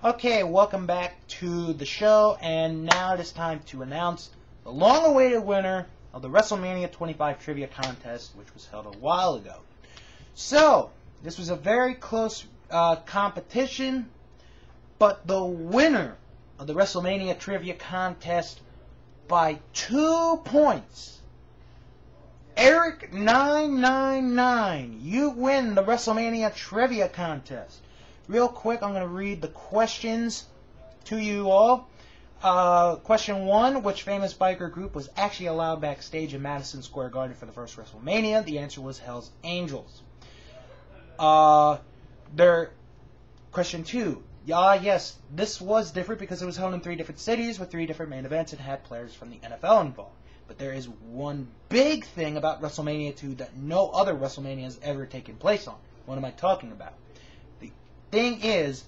Okay, welcome back to the show, and now it is time to announce the long-awaited winner of the WrestleMania 25 Trivia Contest, which was held a while ago. So, this was a very close competition, but the winner of the WrestleMania Trivia Contest by 2 points, Eric999, you win the WrestleMania Trivia Contest. Real quick, I'm going to read the questions to you all. Question 1, which famous biker group was actually allowed backstage in Madison Square Garden for the first WrestleMania? The answer was Hell's Angels. Question 2, yes, this was different because it was held in 3 different cities with 3 different main events and had players from the NFL involved. But there is one big thing about WrestleMania 2 that no other WrestleMania has ever taken place on. What am I talking about? Thing is,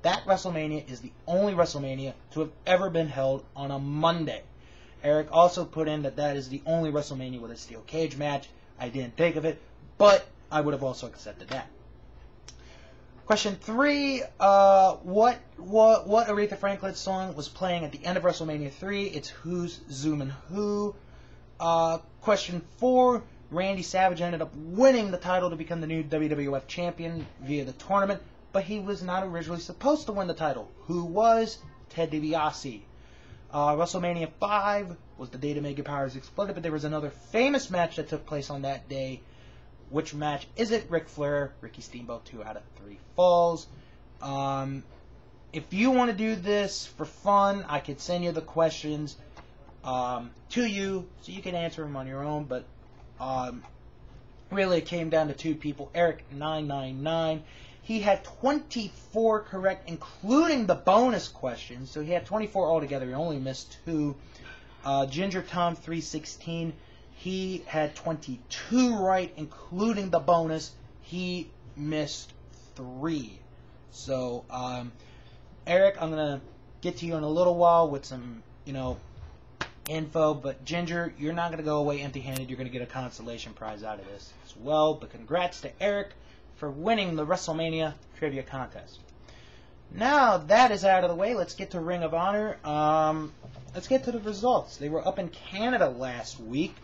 that WrestleMania is the only WrestleMania to have ever been held on a Monday. Eric also put in that is the only WrestleMania with a steel cage match. I didn't think of it, but I would have also accepted that. Question 3, what Aretha Franklin song was playing at the end of WrestleMania 3? It's Who's Zoomin' Who. Question 4, Randy Savage ended up winning the title to become the new WWF champion via the tournament, but he was not originally supposed to win the title. Who was? Ted DiBiase. WrestleMania 5 was the day the Mega Powers exploded, but there was another famous match that took place on that day. Which match is it? Ric Flair, Ricky Steamboat, 2 out of 3 falls. If you want to do this for fun, I could send you the questions to you so you can answer them on your own, but really it came down to 2 people. Eric999. He had 24 correct, including the bonus questions. So he had 24 altogether. He only missed 2. Ginger Tom 316. He had 22 right, including the bonus. He missed 3. So, Eric, I'm going to get to you in a little while with some, info. But Ginger, you're not going to go away empty-handed. You're going to get a consolation prize out of this as well. But congrats to Eric for winning the WrestleMania Trivia Contest. Now that is out of the way, let's get to Ring of Honor. Let's get to the results. They were up in Canada last week.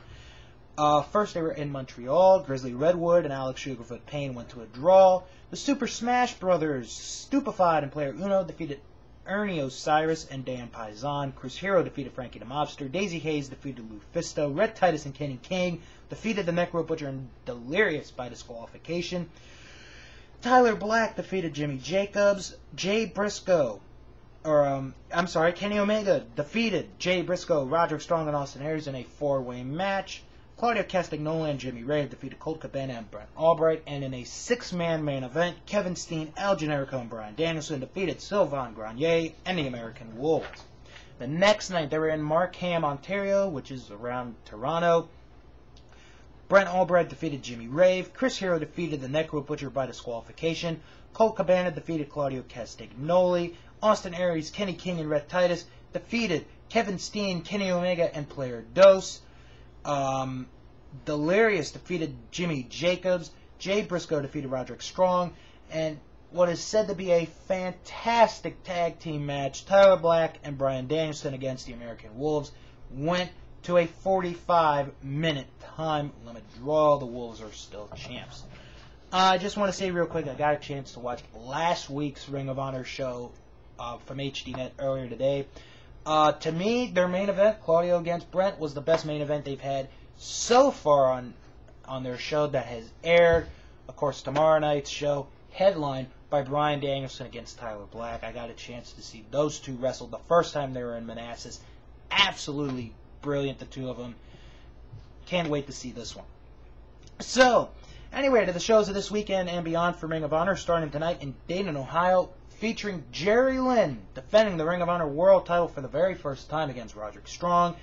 First, they were in Montreal. Grizzly Redwood and Alex Sugarfoot Payne went to a draw. The Super Smash Brothers, Stupefied and Player Uno, defeated Ernie Osiris and Dan Paisan. Chris Hero defeated Frankie the Mobster. Daisy Hayes defeated Lufisto. Red Titus and Kenny King defeated the Necro Butcher and Delirious by disqualification. Tyler Black defeated Jimmy Jacobs. Kenny Omega defeated Jay Briscoe, Roderick Strong, and Austin Aries in a 4-way match. Claudio Castagnoli and Jimmy Rave defeated Colt Cabana and Brent Albright. And in a 6-man main event, Kevin Steen, Al Generico, and Bryan Danielson defeated Sylvain Grenier and the American Wolves. The next night, they were in Markham, Ontario, which is around Toronto. Brent Albright defeated Jimmy Rave. Chris Hero defeated the Necro Butcher by disqualification. Colt Cabana defeated Claudio Castagnoli. Austin Aries, Kenny King, and Red Titus defeated Kevin Steen, Kenny Omega, and Player Dos. Delirious defeated Jimmy Jacobs. Jay Briscoe defeated Roderick Strong. And what is said to be a fantastic tag team match, Tyler Black and Bryan Danielson against the American Wolves, went to a 45-minute time limit draw. The Wolves are still champs. I just want to say real quick, I got a chance to watch last week's Ring of Honor show from HDNet earlier today. To me, their main event, Claudio against Brent, was the best main event they've had so far on their show that has aired. Of course, tomorrow night's show, headlined by Bryan Danielson against Tyler Black. I got a chance to see those 2 wrestle the first time they were in Manassas. Absolutely brilliant, the 2 of them. Can't wait to see this one. So, anyway, to the shows of this weekend and beyond for Ring of Honor, starting tonight in Dayton, Ohio, featuring Jerry Lynn defending the Ring of Honor World title for the very first time against Roderick Strong.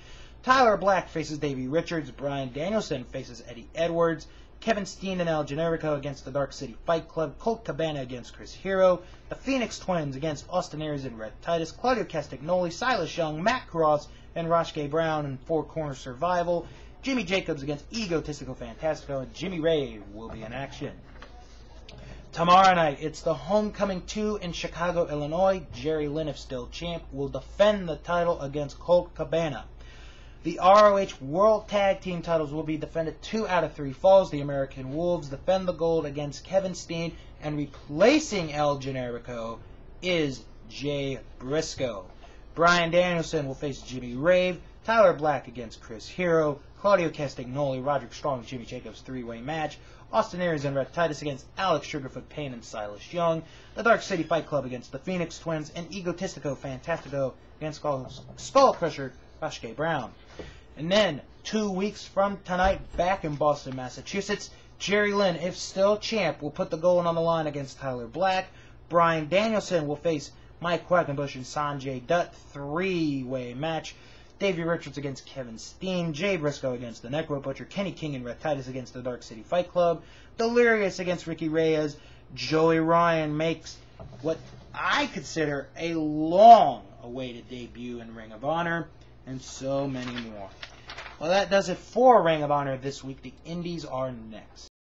Tyler Black faces Davey Richards. Bryan Danielson faces Eddie Edwards. Kevin Steen and Al Generico against the Dark City Fight Club. Colt Cabana against Chris Hero. The Phoenix Twins against Austin Aries and Red Titus. Claudio Castagnoli, Silas Young, Matt Cross, and Rashke Brown in 4 Corner Survival. Jimmy Jacobs against Egotistico Fantastico, and Jimmy Rave will be in action. Tomorrow night, it's the Homecoming 2 in Chicago, Illinois. Jerry Lynn, if still champ, will defend the title against Colt Cabana. The ROH World Tag Team titles will be defended 2 out of 3 falls. The American Wolves defend the gold against Kevin Steen, and replacing El Generico is Jay Briscoe. Bryan Danielson will face Jimmy Rave. Tyler Black against Chris Hero. Claudio Castagnoli, Roderick Strong, Jimmy Jacobs 3-way match. Austin Aries and Rhett Titus against Alex Sugarfoot Payne and Silas Young. The Dark City Fight Club against the Phoenix Twins. And Egotistico Fantastico against Skull Crusher Rashke Brown. And then, 2 weeks from tonight, back in Boston, Massachusetts, Jerry Lynn, if still champ, will put the gold on the line against Tyler Black. Bryan Danielson will face Mike Quackenbush and Sanjay Dutt, 3-way match. Davey Richards against Kevin Steen. Jay Briscoe against the Necro Butcher. Kenny King and Rhett Titus against the Dark City Fight Club. Delirious against Ricky Reyes. Joey Ryan makes what I consider a long-awaited debut in Ring of Honor. And so many more. Well, that does it for Ring of Honor this week. The Indies are next.